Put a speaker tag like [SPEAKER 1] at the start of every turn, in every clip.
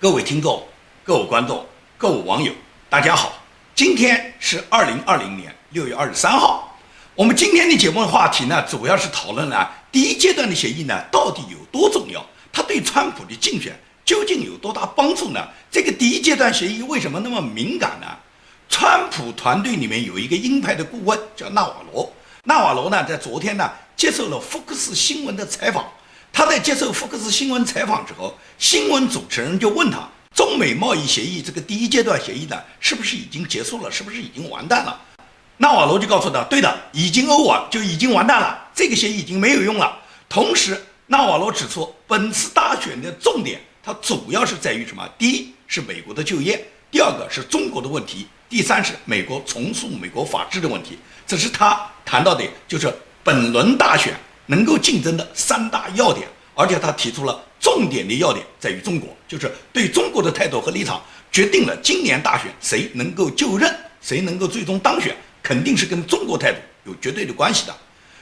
[SPEAKER 1] 各位听众、各位观众、各位网友，大家好！今天是2020年6月23号。我们今天的节目话题呢，主要是讨论了第一阶段的协议呢到底有多重要，它对川普的竞选究竟有多大帮助呢？这个第一阶段协议为什么那么敏感呢？川普团队里面有一个鹰派的顾问叫纳瓦罗，纳瓦罗呢在昨天呢接受了福克斯新闻的采访。他在接受福克斯新闻采访之后，新闻主持人就问他，中美贸易协议这个第一阶段协议呢，是不是已经结束了？是不是已经完蛋了？纳瓦罗就告诉他，对的，已经over，就已经完蛋了，这个协议已经没有用了。同时，纳瓦罗指出，本次大选的重点，它主要是在于什么？第一是美国的就业，第二个是中国的问题，第三是美国重塑美国法治的问题。这是他谈到的，就是本轮大选能够竞争的3大要点，而且他提出了重点的要点在于中国，就是对中国的态度和立场决定了今年大选谁能够就任，谁能够最终当选，肯定是跟中国态度有绝对的关系的。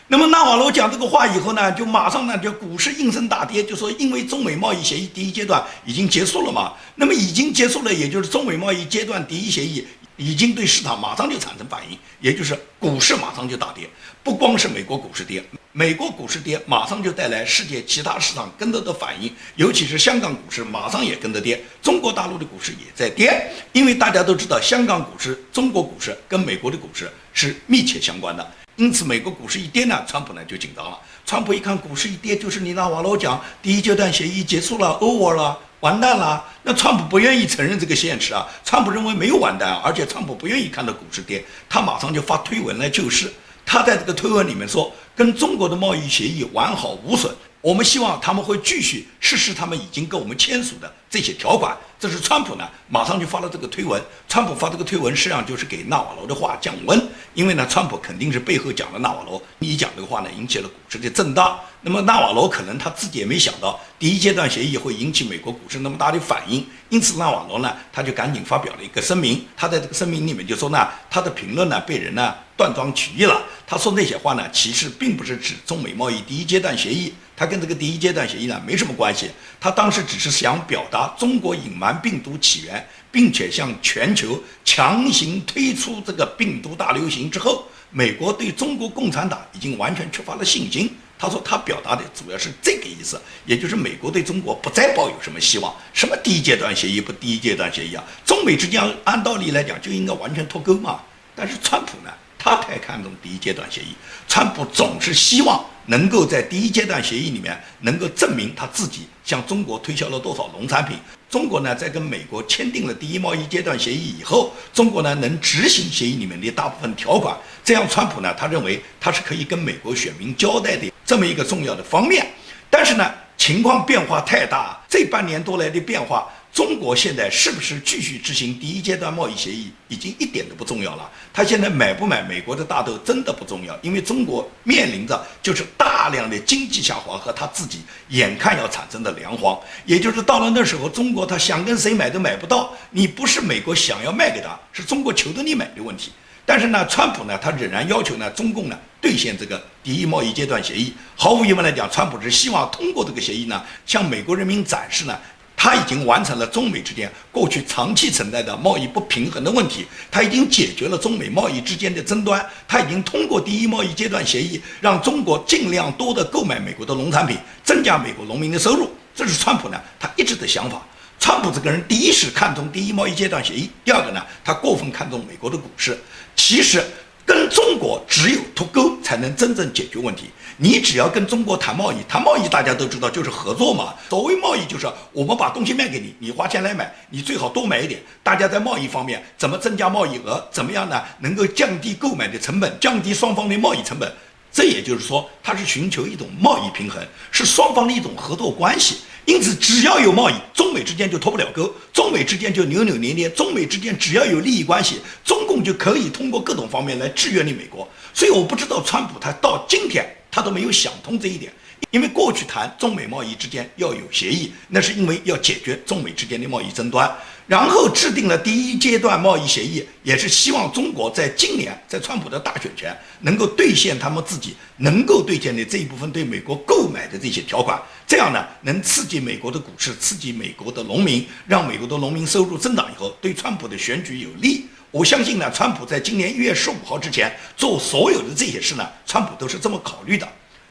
[SPEAKER 1] 那么纳瓦罗讲这个话以后呢，就马上呢就股市应声大跌，就说因为中美贸易协议第一阶段已经结束了嘛，那么已经结束了，也就是中美贸易阶段第一协议已经对市场马上就产生反应，也就是股市马上就大跌。不光是美国股市跌，美国股市跌马上就带来世界其他市场跟着的反应，尤其是香港股市马上也跟着跌，中国大陆的股市也在跌。因为大家都知道香港股市、中国股市跟美国的股市是密切相关的，因此美国股市一跌呢，川普呢就紧张了。川普一看股市一跌，就是你纳瓦罗讲第一阶段协议结束了 over 了，完蛋了。那川普不愿意承认这个现实啊，川普认为没有完蛋，而且川普不愿意看到股市跌，他马上就发推文来救市。他在这个推文里面说，跟中国的贸易协议完好无损，我们希望他们会继续实施他们已经跟我们签署的这些条款。这是川普呢马上就发了这个推文。川普发这个推文实际上就是给纳瓦罗的话降温，因为呢川普肯定是背后讲了纳瓦罗，你讲这个话呢引起了股市的震荡。那么纳瓦罗可能他自己也没想到第一阶段协议会引起美国股市那么大的反应，因此纳瓦罗呢他就赶紧发表了一个声明。他在这个声明里面就说呢，他的评论呢被人呢断章取义了。他说那些话呢其实并不是指中美贸易第一阶段协议，他跟这个第一阶段协议呢没什么关系。他当时只是想表达中国隐瞒病毒起源，并且向全球强行推出这个病毒大流行之后，美国对中国共产党已经完全缺乏了信心。他说他表达的主要是这个意思，也就是美国对中国不再抱有什么希望。什么第一阶段协议不第一阶段协议啊？中美之间按道理来讲就应该完全脱钩嘛。但是川普呢，他太看重第一阶段协议，川普总是希望能够在第一阶段协议里面能够证明他自己向中国推销了多少农产品。中国呢在跟美国签订了第一贸易阶段协议以后，中国呢能执行协议里面的大部分条款，这样川普呢他认为他是可以跟美国选民交代的这么一个重要的方面。但是呢情况变化太大，这半年多来的变化，中国现在是不是继续执行第一阶段贸易协议已经一点都不重要了。他现在买不买美国的大豆真的不重要，因为中国面临着就是大量的经济下滑和他自己眼看要产生的粮荒，也就是到了那时候，中国他想跟谁买都买不到，你不是美国想要卖给他，是中国求着你买的问题。但是呢川普呢他仍然要求呢中共呢兑现这个第一贸易阶段协议。毫无疑问来讲，川普是希望通过这个协议呢向美国人民展示呢他已经完成了中美之间过去长期存在的贸易不平衡的问题，他已经解决了中美贸易之间的争端，他已经通过第一贸易阶段协议让中国尽量多的购买美国的农产品，增加美国农民的收入。这是川普呢他一直的想法。川普这个人，第一是看重第一贸易阶段协议，第二个呢他过分看重美国的股市。其实跟中国只有脱钩才能真正解决问题。你只要跟中国谈贸易，谈贸易大家都知道就是合作嘛。所谓贸易就是我们把东西卖给你，你花钱来买，你最好多买一点。大家在贸易方面怎么增加贸易额，怎么样呢能够降低购买的成本，降低双方的贸易成本。这也就是说它是寻求一种贸易平衡，是双方的一种合作关系。因此只要有贸易，中美之间就脱不了钩，中美之间就扭扭捏捏，中美之间只要有利益关系，中共就可以通过各种方面来制约你美国。所以我不知道川普他到今天他都没有想通这一点，因为过去谈中美贸易之间要有协议，那是因为要解决中美之间的贸易争端，然后制定了第一阶段贸易协议，也是希望中国在今年在川普的大选前能够兑现他们自己能够兑现的这一部分对美国购买的这些条款，这样呢能刺激美国的股市，刺激美国的农民，让美国的农民收入增长以后，对川普的选举有利。我相信呢，川普在今年1月15号之前做所有的这些事呢，川普都是这么考虑的。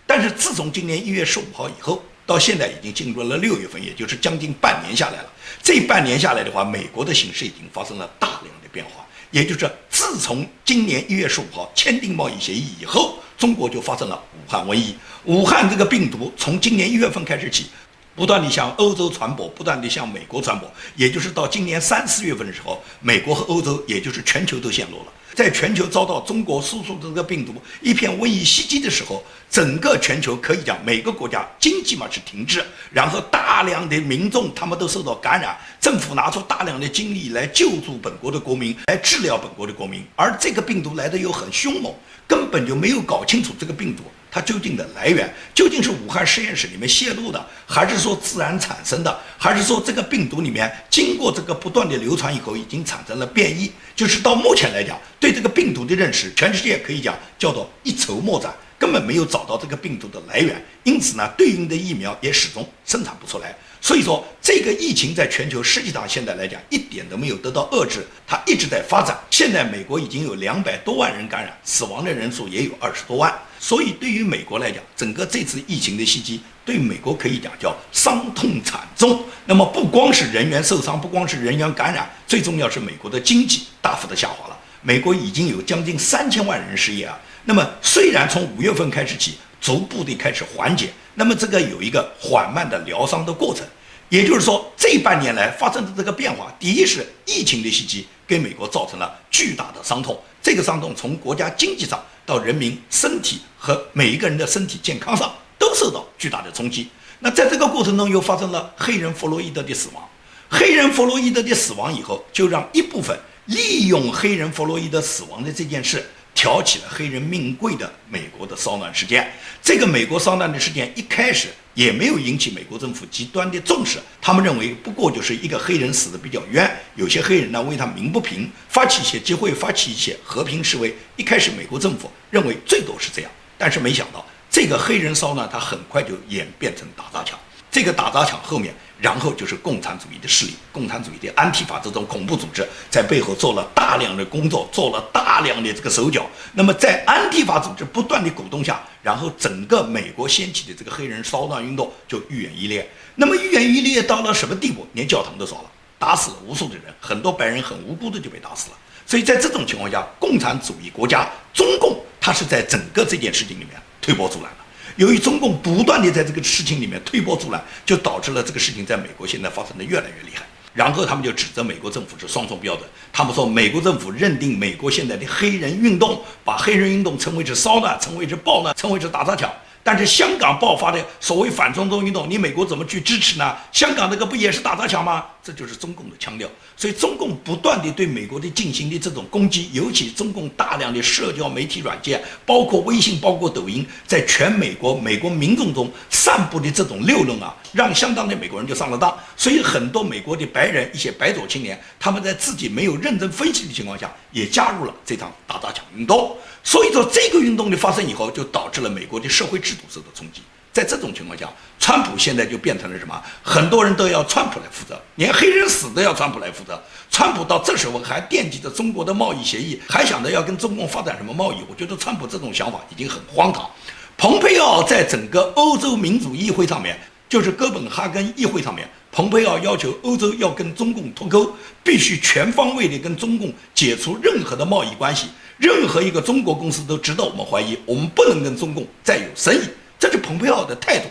[SPEAKER 1] 但是自从今年1月15号以后，到现在已经进入了6月份，也就是将近半年下来了。这半年下来的话，美国的形势已经发生了大量的变化。也就是自从今年1月15号签订贸易协议以后，中国就发生了武汉瘟疫。武汉这个病毒从今年1月份开始起，不断地向欧洲传播，不断地向美国传播，也就是到今年3、4月份的时候，美国和欧洲，也就是全球都陷落了。在全球遭到中国输出的这个病毒一片瘟疫袭击的时候，整个全球可以讲每个国家经济嘛是停滞，然后大量的民众他们都受到感染，政府拿出大量的精力来救助本国的国民，来治疗本国的国民，而这个病毒来的又很凶猛，根本就没有搞清楚这个病毒它究竟的来源，究竟是武汉实验室里面泄露的，还是说自然产生的，还是说这个病毒里面经过这个不断的流传以后已经产生了变异。就是到目前来讲，对这个病毒的认识，全世界可以讲叫做一筹莫展，根本没有找到这个病毒的来源，因此呢，对应的疫苗也始终生产不出来。所以说，这个疫情在全球实际上现在来讲一点都没有得到遏制，它一直在发展。现在美国已经有200多万人感染，死亡的人数也有20多万。所以对于美国来讲，整个这次疫情的袭击，对美国可以讲叫伤痛惨重。那么不光是人员受伤，不光是人员感染，最重要是美国的经济大幅的下滑了。美国已经有将近3000万人失业啊。那么虽然从5月份开始起，逐步的开始缓解，那么这个有一个缓慢的疗伤的过程。也就是说，这半年来发生的这个变化，第一是疫情的袭击给美国造成了巨大的伤痛，这个伤痛从国家经济上到人民身体和每一个人的身体健康上都受到巨大的冲击。那在这个过程中又发生了黑人弗洛伊德的死亡，黑人弗洛伊德的死亡以后，就让一部分利用黑人弗洛伊德死亡的这件事挑起了黑人命贵的美国的骚乱事件。这个美国骚乱的事件一开始也没有引起美国政府极端的重视，他们认为不过就是一个黑人死得比较冤，有些黑人呢为他鸣不平，发起一些集会，发起一些和平示威。一开始美国政府认为最多是这样，但是没想到这个黑人骚乱它很快就演变成打砸抢。这个打砸抢后面，然后就是共产主义的势力，共产主义的安提法这种恐怖组织在背后做了大量的工作，做了大量的这个手脚。那么在安提法组织不断的鼓动下，然后整个美国掀起的这个黑人骚乱运动就愈演愈烈。那么愈演愈烈到了什么地步？连教堂都烧了，打死了无数的人，很多白人很无辜的就被打死了。所以在这种情况下，共产主义国家中共它是在整个这件事情里面推波助澜的。由于中共不断地在这个事情里面推波助澜，就导致了这个事情在美国现在发生的越来越厉害。然后他们就指责美国政府是双重标准，他们说美国政府认定美国现在的黑人运动，把黑人运动称为是骚乱，称为是暴乱，称为是打砸抢。但是香港爆发的所谓反中东运动，你美国怎么去支持呢？香港那个不也是打砸抢吗？这就是中共的腔调。所以中共不断地对美国的进行的这种攻击，尤其中共大量的社交媒体软件，包括微信，包括抖音，在全美国民众中散布的这种六论啊，让相当的美国人就上了当。所以很多美国的白人，一些白左青年，他们在自己没有认真分析的情况下，也加入了这场打砸抢运动。所以说这个运动的发生以后，就导致了美国的社会制度受到冲击。在这种情况下，川普现在就变成了什么？很多人都要川普来负责，连黑人死都要川普来负责。川普到这时候还惦记着中国的贸易协议，还想着要跟中共发展什么贸易，我觉得川普这种想法已经很荒唐。蓬佩奥在整个欧洲民主议会上面，就是哥本哈根议会上面，蓬佩奥要求欧洲要跟中共脱钩，必须全方位的跟中共解除任何的贸易关系。任何一个中国公司都值得我们怀疑，我们不能跟中共再有生意。这是蓬佩奥的态度，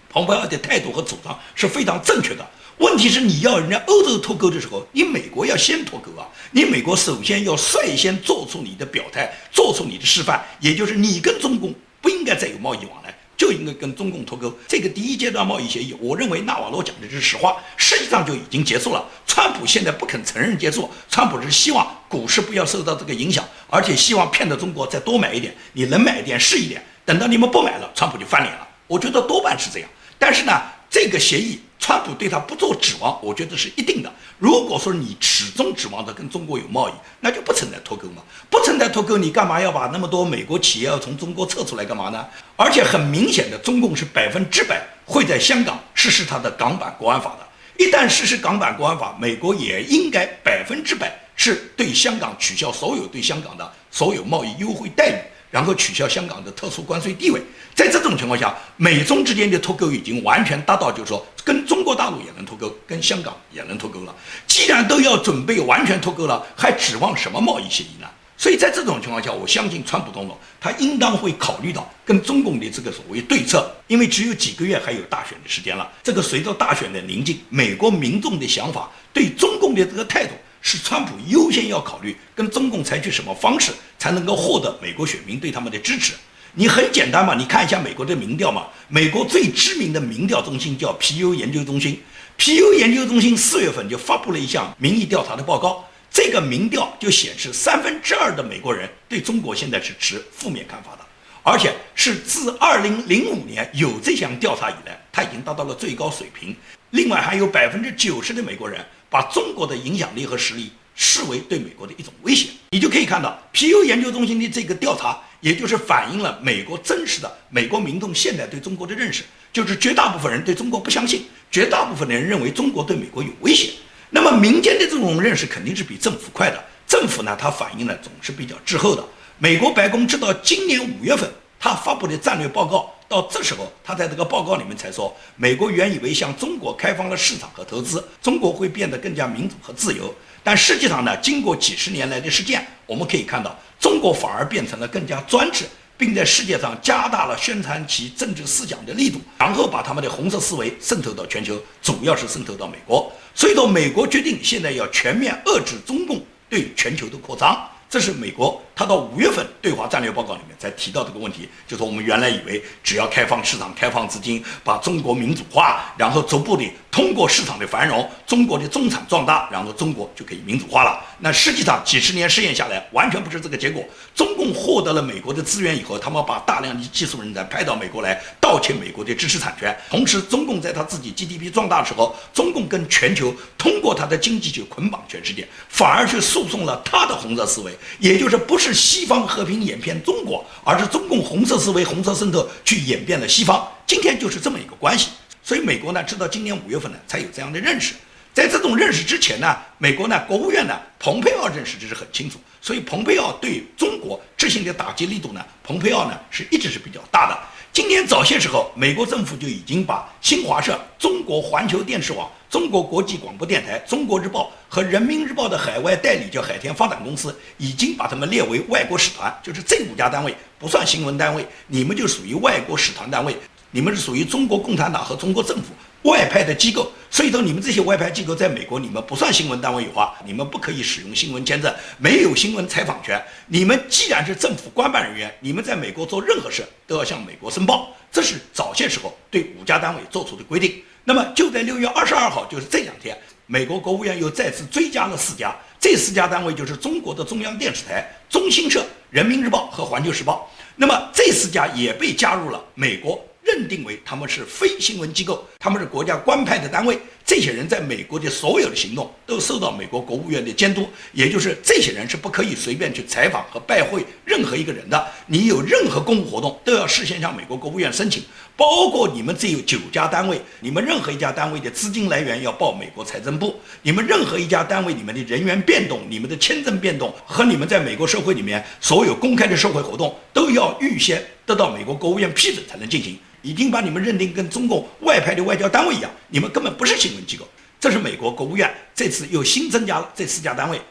[SPEAKER 1] 蓬佩奥的态度和主张是非常正确的。问题是你要人家欧洲脱钩的时候，你美国要先脱钩啊！你美国首先要率先做出你的表态，做出你的示范，也就是你跟中共不应该再有贸易往来，就应该跟中共脱钩。这个第一阶段贸易协议，我认为纳瓦罗讲的是实话，实际上就已经结束了。川普现在不肯承认结束，川普是希望股市不要受到这个影响，而且希望骗得中国再多买一点，你能买一点是一点。等到你们不买了，川普就翻脸了，我觉得多半是这样。但是呢，这个协议川普对他不做指望，我觉得是一定的。如果说你始终指望着跟中国有贸易，那就不存在脱钩嘛。不存在脱钩，你干嘛要把那么多美国企业要从中国撤出来干嘛呢？而且很明显的，中共是100%会在香港实施它的港版国安法的。一旦实施港版国安法，美国也应该100%是对香港取消所有对香港的所有贸易优惠待遇，然后取消香港的特殊关税地位。在这种情况下，美中之间的脱钩已经完全达到，就是说跟中国大陆也能脱钩，跟香港也能脱钩了。既然都要准备完全脱钩了，还指望什么贸易协议呢？所以在这种情况下，我相信川普总统他应当会考虑到跟中共的这个所谓对策，因为只有几个月还有大选的时间了。这个随着大选的临近，美国民众的想法对中共的这个态度，是川普优先要考虑跟中共采取什么方式才能够获得美国选民对他们的支持。你很简单嘛，你看一下美国的民调嘛，美国最知名的民调中心叫皮尤研究中心，PU 研究中心4月份就发布了一项民意调查的报告。这个民调就显示2/3的美国人对中国现在是持负面看法的，而且是自2005年有这项调查以来，它已经达到了最高水平。另外还有90%的美国人把中国的影响力和实力视为对美国的一种威胁。你就可以看到 PU 研究中心的这个调查，也就是反映了美国真实的美国民众现在对中国的认识，就是绝大部分人对中国不相信，绝大部分的人认为中国对美国有威胁。那么民间的这种认识肯定是比政府快的，政府呢它反应呢总是比较滞后的。美国白宫直到今年5月份他发布的战略报告，到这时候他在这个报告里面才说，美国原以为向中国开放了市场和投资，中国会变得更加民主和自由，但实际上呢，经过几十年来的实践，我们可以看到中国反而变成了更加专制，并在世界上加大了宣传其政治思想的力度，然后把他们的红色思维渗透到全球，主要是渗透到美国。所以说美国决定现在要全面遏制中共对全球的扩张，这是美国他到5月份对华战略报告里面才提到这个问题，就是我们原来以为只要开放市场、开放资金，把中国民主化，然后逐步的通过市场的繁荣，中国的中产壮大，然后中国就可以民主化了。那实际上几十年试验下来，完全不是这个结果。中共获得了美国的资源以后，他们把大量的技术人才派到美国来，盗窃美国的知识产权。同时，中共在他自己 GDP 壮大的时候，中共跟全球通过他的经济去捆绑全世界，反而去诉讼了他的红色思维，也就是不是西方和平演变中国，而是中共红色思维、红色渗透去演变了西方。今天就是这么一个关系。所以美国呢，直到今年5月份呢，才有这样的认识。在这种认识之前呢，美国呢，国务院呢，蓬佩奥认识这是很清楚，所以蓬佩奥对中国执行的打击力度呢，蓬佩奥呢一直是比较大的。今年早些时候，美国政府就已经把新华社、中国环球电视网、中国国际广播电台、中国日报和人民日报的海外代理叫海天发展公司，已经把他们列为外国使团，就是这5家单位不算新闻单位，你们就属于外国使团单位。你们是属于中国共产党和中国政府外派的机构，所以说你们这些外派机构在美国，你们不算新闻单位的话，你们不可以使用新闻签证，没有新闻采访权。你们既然是政府官办人员，你们在美国做任何事都要向美国申报，这是早些时候对5家单位做出的规定。那么就在6月22号，就是这2天，美国国务院又再次追加了4家，这4家单位就是中国的中央电视台、中新社、人民日报和环球时报。那么这4家也被加入了美国认定为他们是非新闻机构，他们是国家官派的单位。这些人在美国的所有的行动都受到美国国务院的监督，也就是这些人是不可以随便去采访和拜会任何一个人的。你有任何公务活动都要事先向美国国务院申请，包括你们这有9家单位，你们任何一家单位的资金来源要报美国财政部，你们任何一家单位里面的人员变动、你们的签证变动和你们在美国社会里面所有公开的社会活动都要预先得到美国国务院批准才能进行。已经把你们认定跟中共外派的外交单位一样，你们根本不是新闻机构。这是美国国务院这次又新增加了这4家单位，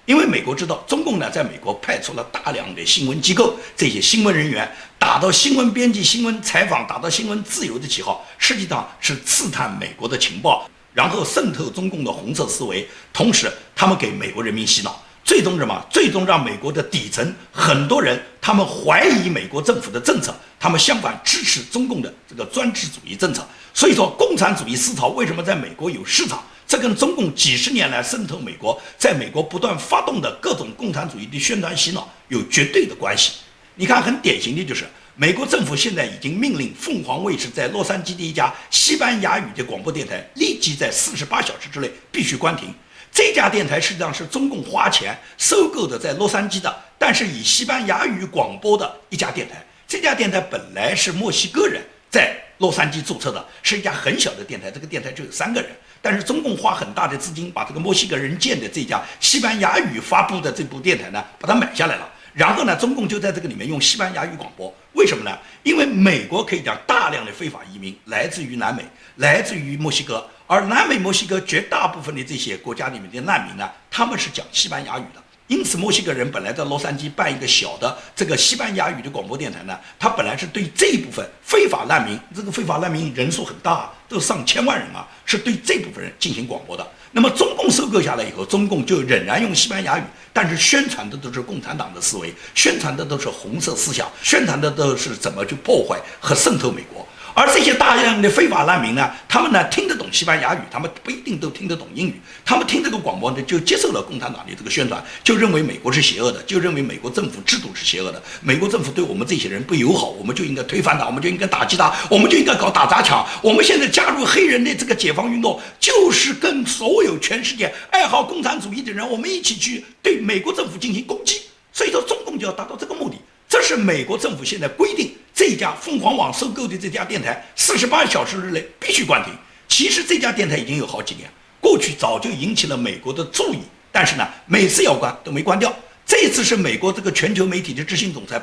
[SPEAKER 1] 因为美国知道中共呢在美国派出了大量的新闻机构，这些新闻人员打到新闻编辑、新闻采访、打到新闻自由的旗号，实际上是刺探美国的情报，然后渗透中共的红色思维，同时他们给美国人民洗脑。最终什么？最终让美国的底层很多人，他们怀疑美国政府的政策，他们相反支持中共的这个专制主义政策。所以说，共产主义思潮为什么在美国有市场？这跟中共几十年来渗透美国，在美国不断发动的各种共产主义的宣传洗脑有绝对的关系。你看，很典型的就是美国政府现在已经命令凤凰卫视在洛杉矶的一家西班牙语的广播电台立即在48小时之内必须关停。这家电台实际上是中共花钱收购的在洛杉矶的，但是以西班牙语广播的一家电台。这家电台本来是墨西哥人在洛杉矶注册的，是一家很小的电台，这个电台只有3个人，但是中共花很大的资金把这个墨西哥人建的这家西班牙语发布的这部电台呢，把它买下来了。然后呢，中共就在这个里面用西班牙语广播，为什么呢？因为美国可以讲大量的非法移民来自于南美，来自于墨西哥，而南美、墨西哥绝大部分的这些国家里面的难民呢，他们是讲西班牙语的。因此，墨西哥人本来在洛杉矶办一个小的这个西班牙语的广播电台呢，他本来是对这一部分非法难民，这个非法难民人数很大，都上千万人啊，是对这部分人进行广播的。那么中共收购下来以后，中共就仍然用西班牙语，但是宣传的都是共产党的思维，宣传的都是红色思想，宣传的都是怎么去破坏和渗透美国。而这些大量的非法难民呢，他们呢听得懂西班牙语，他们不一定都听得懂英语，他们听这个广播呢，就接受了共产党的这个宣传，就认为美国是邪恶的，就认为美国政府制度是邪恶的，美国政府对我们这些人不友好，我们就应该推翻他，我们就应该打击他，我们就应该搞打砸抢。我们现在加入黑人的这个解放运动，就是跟所有全世界爱好共产主义的人，我们一起去对美国政府进行攻击。所以说，中共就要达到这个目的。这是美国政府现在规定，这家凤凰网收购的这家电台48小时之内必须关停。其实这家电台已经有好几年，过去早就引起了美国的注意，但是呢，每次要关都没关掉。这次是美国这个全球媒体的执行总裁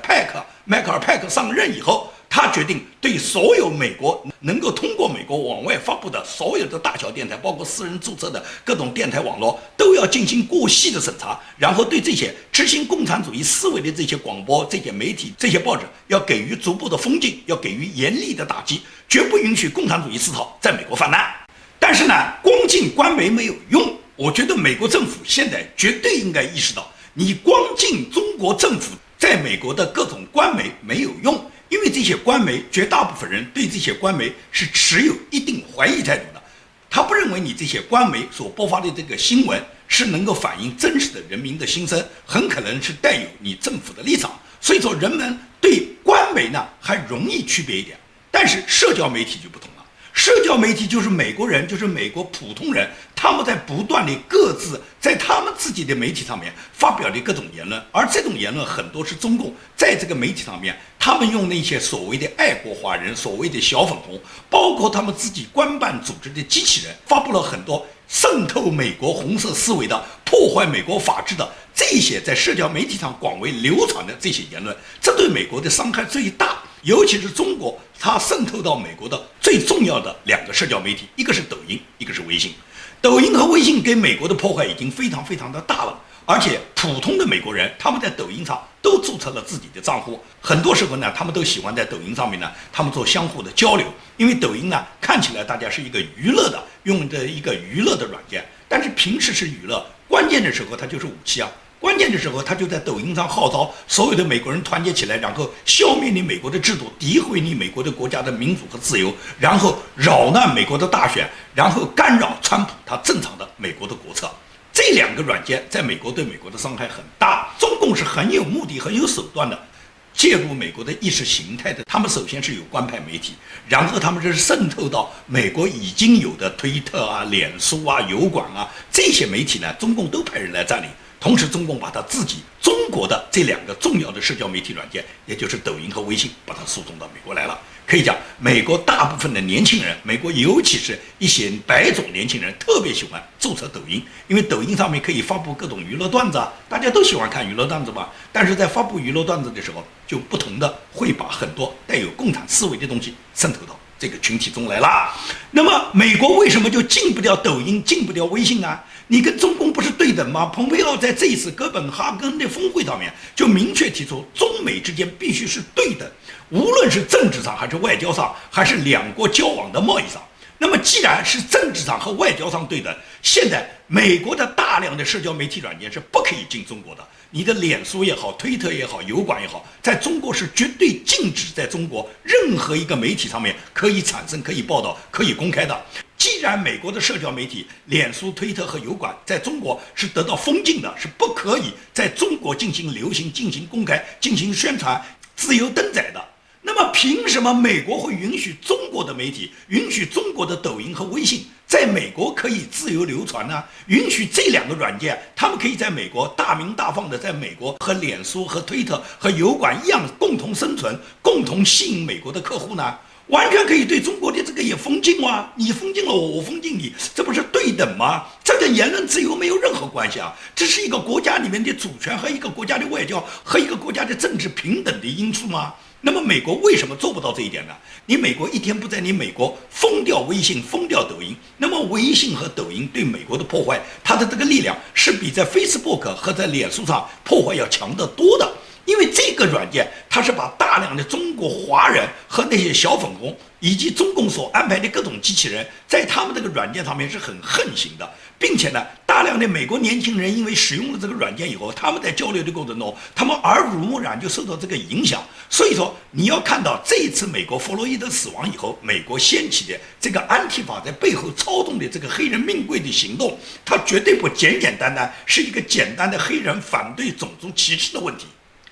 [SPEAKER 1] 迈克尔·派克上任以后，他决定对所有美国能够通过美国往外发布的所有的大小电台，包括私人注册的各种电台网络，都要进行过细的审查，然后对这些执行共产主义思维的这些广播、这些媒体、这些报纸要给予逐步的封禁，要给予严厉的打击，绝不允许共产主义思潮在美国泛滥。但是呢，光禁官媒没有用，我觉得美国政府现在绝对应该意识到，你光禁中国政府在美国的各种官媒没有用，因为这些官媒绝大部分人对这些官媒是持有一定怀疑态度的，他不认为你这些官媒所播发的这个新闻是能够反映真实的人民的心声，很可能是带有你政府的立场。所以说，人们对官媒呢还容易区别一点，但是社交媒体就不同了。社交媒体就是美国人，就是美国普通人，他们在不断的各自在他们自己的媒体上面发表的各种言论，而这种言论很多是中共在这个媒体上面，他们用那些所谓的爱国华人、所谓的小粉红，包括他们自己官办组织的机器人，发布了很多渗透美国红色思维的、破坏美国法治的这些在社交媒体上广为流传的这些言论，这对美国的伤害最大。尤其是中国，它渗透到美国的最重要的2个社交媒体，一个是抖音，一个是微信。抖音和微信给美国的破坏已经非常非常的大了，而且普通的美国人他们在抖音上都注册了自己的账户，很多时候呢，他们都喜欢在抖音上面呢，他们做相互的交流，因为抖音呢看起来大家是一个娱乐的，用的一个娱乐的软件，但是平时是娱乐，关键的时候它就是武器啊。关键的时候，他就在抖音上号召所有的美国人团结起来，然后消灭你美国的制度，诋毁你美国的国家的民主和自由，然后扰乱美国的大选，然后干扰川普他正常的美国的国策。这2个软件在美国对美国的伤害很大。中共是很有目的、很有手段的介入美国的意识形态的。他们首先是有官派媒体，然后他们是渗透到美国已经有的推特啊、脸书啊、油管啊这些媒体呢，中共都派人来占领。同时，中共把他自己中国的这2个重要的社交媒体软件，也就是抖音和微信，把它输送到美国来了。可以讲，美国大部分的年轻人，美国尤其是一些白种年轻人，特别喜欢注册抖音，因为抖音上面可以发布各种娱乐段子啊，大家都喜欢看娱乐段子嘛。但是在发布娱乐段子的时候，就不同的会把很多带有共产思维的东西渗透到这个群体中来了。那么，美国为什么就禁不掉抖音、禁不掉微信啊？你跟中共不是对等吗？蓬佩奥在这一次哥本哈根的峰会上面就明确提出，中美之间必须是对等，无论是政治上还是外交上，还是2国交往的贸易上。那么既然是政治上和外交上对等，现在美国的大量的社交媒体软件是不可以进中国的。你的脸书也好，推特也好，油管也好，在中国是绝对禁止在中国任何一个媒体上面可以产生、可以报道、可以公开的。既然美国的社交媒体脸书、推特和油管在中国是得到封禁的，是不可以在中国进行流行、进行公开、进行宣传、自由登载的，那么凭什么美国会允许中国的媒体，允许中国的抖音和微信在美国可以自由流传呢？允许这两个软件，他们可以在美国大名大放的在美国和脸书和推特和油管一样共同生存，共同吸引美国的客户呢？完全可以对中国的这个也封禁啊！你封禁了我，我封禁你，这不是对等吗？这跟言论自由没有任何关系啊！这是一个国家里面的主权和一个国家的外交和一个国家的政治平等的因素吗？那么美国为什么做不到这一点呢？你美国一天不在你美国封掉微信、封掉抖音，那么微信和抖音对美国的破坏，它的这个力量是比在 Facebook 和在脸书上破坏要强得多的。因为这个软件，它是把大量的中国华人和那些小粉红，以及中共所安排的各种机器人，在他们这个软件上面是很横行的，并且呢，大量的美国年轻人因为使用了这个软件以后，他们在交流的过程中，他们耳濡目染就受到这个影响。所以说，你要看到这一次美国弗洛伊德死亡以后，美国掀起的这个安提法在背后操纵的这个黑人命贵的行动，它绝对不简简单单是一个简单的黑人反对种族歧视的问题。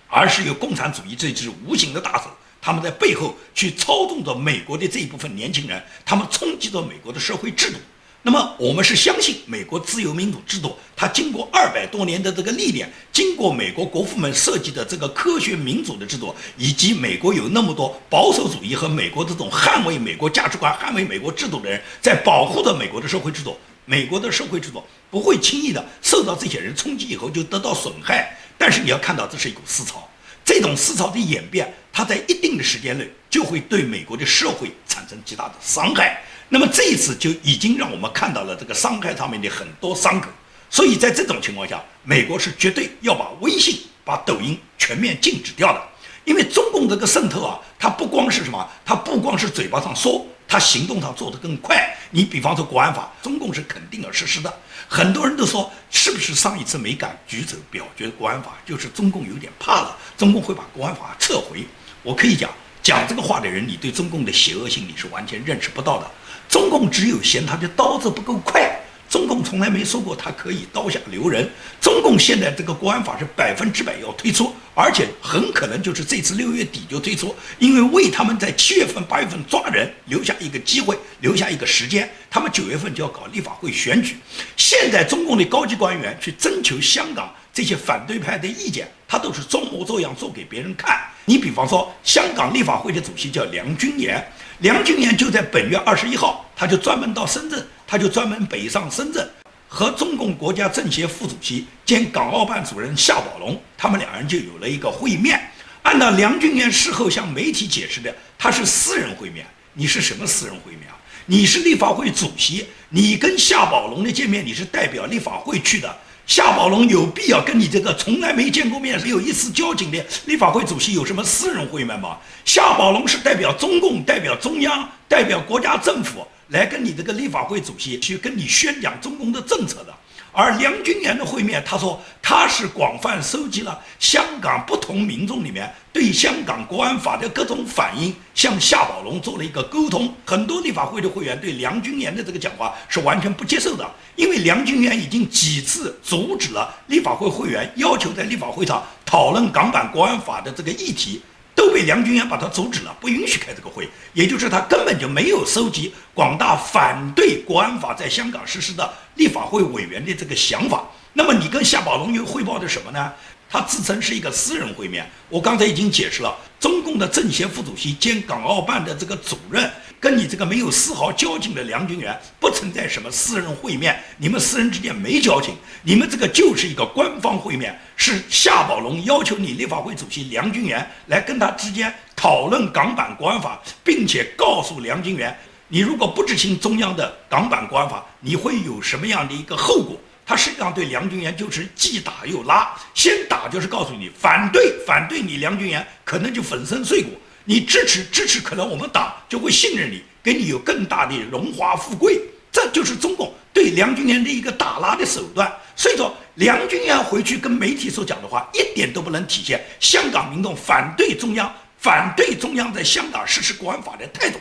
[SPEAKER 1] 而是由共产主义这支无形的大手，他们在背后去操纵着美国的这一部分年轻人，他们冲击着美国的社会制度。那么我们是相信美国自由民主制度，它经过200多年的这个历练，经过美国国父们设计的这个科学民主的制度，以及美国有那么多保守主义和美国这种捍卫美国价值观、捍卫美国制度的人，在保护着美国的社会制度。美国的社会制度不会轻易的受到这些人冲击以后就得到损害。但是你要看到，这是一股思潮，这种思潮的演变，它在一定的时间内就会对美国的社会产生极大的伤害。那么这一次就已经让我们看到了这个伤害上面的很多伤口。所以在这种情况下，美国是绝对要把微信、把抖音全面禁止掉的。因为中共这个渗透啊，它不光是什么，它不光是嘴巴上说，它行动上做得更快。你比方说国安法，中共是肯定要实施的。很多人都说，是不是上一次没敢举手表决国安法，就是中共有点怕了，中共会把国安法撤回。我可以讲这个话的人，你对中共的邪恶性你是完全认识不到的。中共只有嫌他的刀子不够快，中共从来没说过他可以刀下留人。中共现在这个国安法是100%要推出，而且很可能就是这次6月底就推出，因为为他们在7月份、8月份抓人留下一个机会，留下一个时间。他们9月份就要搞立法会选举。现在中共的高级官员去征求香港这些反对派的意见，他都是装模作样做给别人看。你比方说，香港立法会的主席叫梁君彥，梁君彥就在本月21号，他就专门到深圳，他就专门北上深圳，和中共国家政协副主席兼港澳办主任夏宝龙，他们两人就有了一个会面。按照梁君彥事后向媒体解释的，他是私人会面。你是什么私人会面啊？你是立法会主席，你跟夏宝龙的见面，你是代表立法会去的。夏宝龙有必要跟你这个从来没见过面、没有一丝交情的立法会主席有什么私人会面吗？夏宝龙是代表中共、代表中央、代表国家政府来跟你这个立法会主席去跟你宣讲中共的政策的。而梁君彥的会面，他说他是广泛收集了香港不同民众里面对香港国安法的各种反应，向夏宝龙做了一个沟通。很多立法会的会员对梁君彥的这个讲话是完全不接受的，因为梁君彥已经几次阻止了立法会会员要求在立法会上讨论港版国安法的这个议题，都被梁君彥把他阻止了，不允许开这个会。也就是他根本就没有收集广大反对国安法在香港实施的立法会委员的这个想法。那么你跟夏宝龙又汇报的什么呢？他自称是一个私人会面。我刚才已经解释了，中共的政协副主席兼港澳办的这个主任，跟你这个没有丝毫交情的梁君彥不存在什么私人会面，你们私人之间没交情，你们这个就是一个官方会面，是夏宝龙要求你立法会主席梁君彥来跟他之间讨论港版国安法，并且告诉梁君彥，你如果不执行中央的港版国安法，你会有什么样的一个后果。他实际上对梁君彥就是既打又拉，先打就是告诉你反对你梁君彥可能就粉身碎骨，你支持可能我们党就会信任你，给你有更大的荣华富贵。这就是中共对梁君彥的一个打拉的手段。所以说梁君彥回去跟媒体所讲的话一点都不能体现香港民众反对中央在香港实施国安法的态度。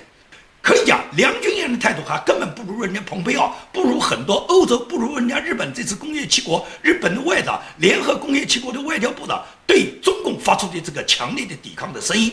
[SPEAKER 1] 可以讲，梁君彥的态度还根本不如人家蓬佩奥，不如很多欧洲，不如人家日本这次工业七国，日本的外长，联合工业七国的外交部长对中共发出的这个强烈的抵抗的声音。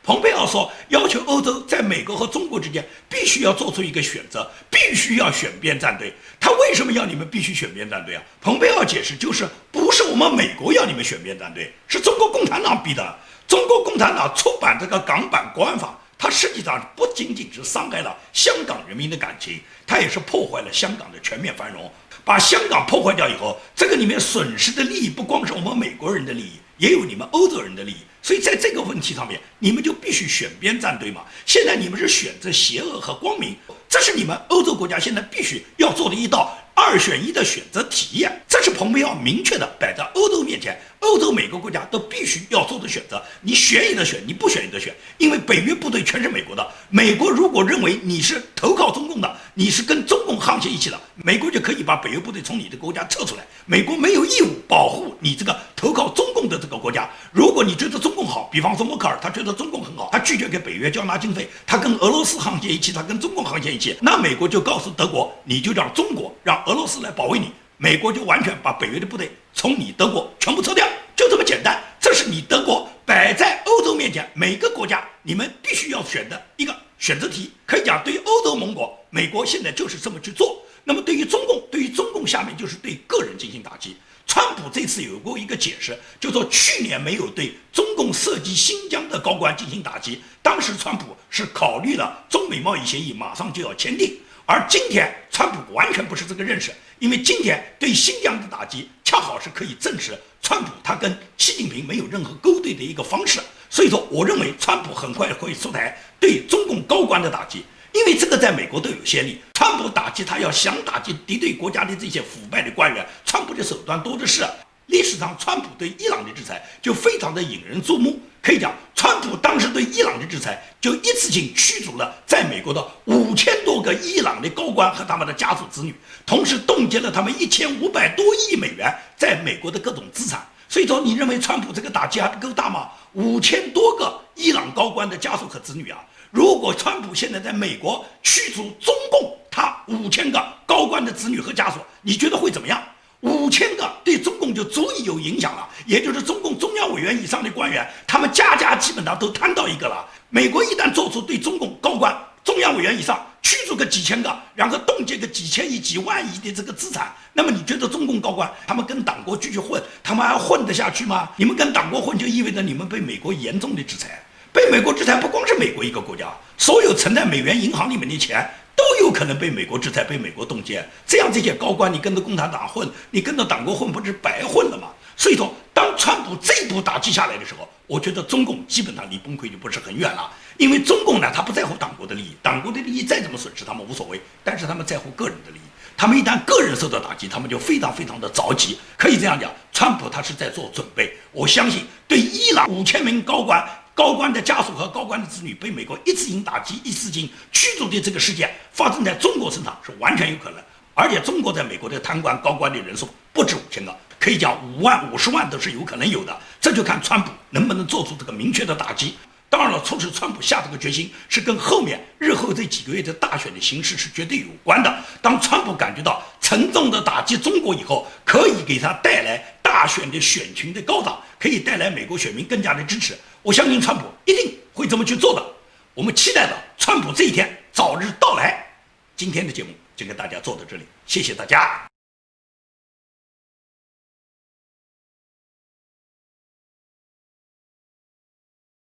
[SPEAKER 1] 蓬佩奥说，要求欧洲在美国和中国之间必须要做出一个选择，必须要选边站队。他为什么要你们必须选边站队啊？蓬佩奥解释就是不是我们美国要你们选边站队，是中国共产党逼的。中国共产党出版这个港版国安法，它实际上不仅仅是伤害了香港人民的感情，它也是破坏了香港的全面繁荣。把香港破坏掉以后，这个里面损失的利益不光是我们美国人的利益，也有你们欧洲人的利益。所以在这个问题上面，你们就必须选边站队嘛。现在你们是选择邪恶和光明，这是你们欧洲国家现在必须要做的一道2选1的选择题，这是蓬佩奥明确的摆在欧洲面前，欧洲每个国家都必须要做的选择。你选也得选，你不选也得选，因为北约部队全是美国的。美国如果认为你是投靠中共的，你是跟中共沆瀣一气的，美国就可以把北约部队从你的国家撤出来。美国没有义务保护你这个投靠中共的这个国家。如果你觉得中共好，比方说默克尔，他觉得中共很好，他拒绝给北约交纳经费，他跟俄罗斯沆瀣一气，他跟中共沆瀣一气，那美国就告诉德国，你就让中国让俄罗斯来保卫你，美国就完全把北约的部队从你德国全部撤掉，就这么简单。这是你德国摆在欧洲面前，每个国家你们必须要选的一个选择题。可以讲，对于欧洲盟国，美国现在就是这么去做。那么对于中共下面就是对个人进行打击。川普这次有过一个解释，就说去年没有对中共涉及新疆的高官进行打击，当时川普是考虑了中美贸易协议马上就要签订，而今天川普完全不是这个认识，因为今天对新疆的打击恰好是可以证实川普他跟习近平没有任何勾兑的一个方式。所以说我认为川普很快会出台对中共高官的打击，因为这个在美国都有先例，川普打击他要想打击敌对国家的这些腐败的官员，川普的手段多的是。历史上川普对伊朗的制裁就非常的引人注目，可以讲川普当时对伊朗的制裁就一次性驱逐了在美国的5000多个伊朗的高官和他们的家族子女，同时冻结了他们1500多亿美元在美国的各种资产。所以说你认为川普这个打击还不够大吗？5000多个伊朗高官的家属和子女啊！如果川普现在在美国驱逐中共他5000个高官的子女和家属，你觉得会怎么样？5000个对中共就足以有影响了，也就是中共中央委员以上的官员，他们家基本上都摊到一个了。美国一旦做出对中共高官、中央委员以上驱逐个几千个，然后冻结个几千亿、几万亿的这个资产，那么你觉得中共高官他们跟党国继续混，他们还混得下去吗？你们跟党国混，就意味着你们被美国严重的制裁。被美国制裁不光是美国一个国家，所有存在美元银行里面的钱都有可能被美国制裁、被美国冻结。这样这些高官，你跟着共产党混，你跟着党国混，不是白混了吗？所以说，当川普这一步打击下来的时候，我觉得中共基本上离崩溃就不是很远了。因为中共呢，他不在乎党国的利益，党国的利益再怎么损失他们无所谓，但是他们在乎个人的利益。他们一旦个人受到打击，他们就非常的着急。可以这样讲，川普他是在做准备。我相信对伊朗5000名高官的家属和高官的子女被美国一次性打击、一次性驱逐的这个事件发生在中国身上是完全有可能。而且中国在美国的贪官高官的人数不止5000个，可以讲5万、50万都是有可能有的。这就看川普能不能做出这个明确的打击。当然了，促使川普下这个决心是跟日后这几个月的大选的形势是绝对有关的。当川普感觉到沉重的打击中国以后，可以给他带来大选的选群的高涨，可以带来美国选民更加的支持。我相信川普一定会这么去做的。我们期待着川普这一天早日到来。今天的节目就跟大家做到这里，谢谢大家。